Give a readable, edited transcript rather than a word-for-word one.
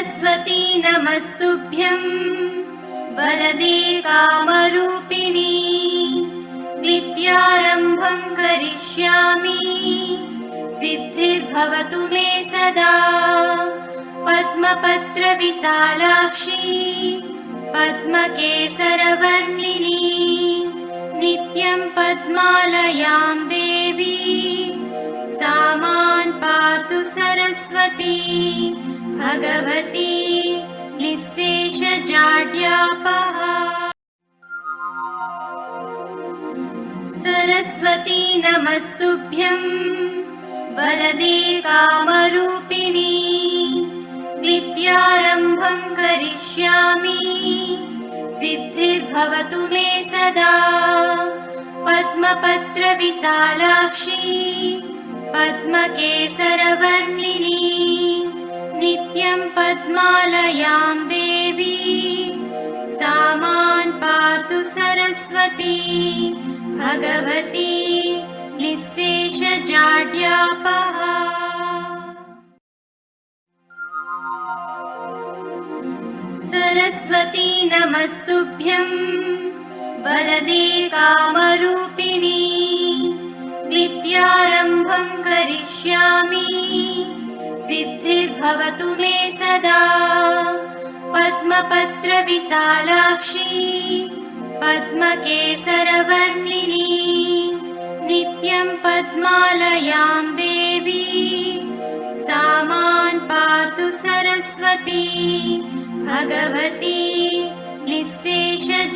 सरस्वती नमस्तुभ्यं वरदे कामरूपिणी विद्यारम्भं करिष्यामि सिद्धिर्भवतु मे सदा। पद्मपत्रविशालाक्षी पद्मकेसरवर्णिनी नित्यं पद्मालयां देवी सा मां पातु सरस्वती भगवती निःशेषजाड्यापहा। सरस्वती नमस्तुभ्यं वरदे कामरूपिणी विद्यारम्भं करिष्यामि सिद्धिर्भवतु मे सदा। पद्मपत्रविशालाक्षी पद्मकेसरवर्णिनी नित्यं पद्मालयां देवी सा मां पातु सरस्वती भगवती निःशेषजाड्यापहा। सरस्वती नमस्तुभ्यं वरदे कामरूपिणी विद्यारम्भं करिष्यामि सिद्धिर्भवतु मे सदा। पद्मपत्रविशालाक्षी पद्मकेसरवर्णिनी नित्यं पद्मालयां देवी सा मां पातु सरस्वती भगवती निःशेषजाड्यापहा।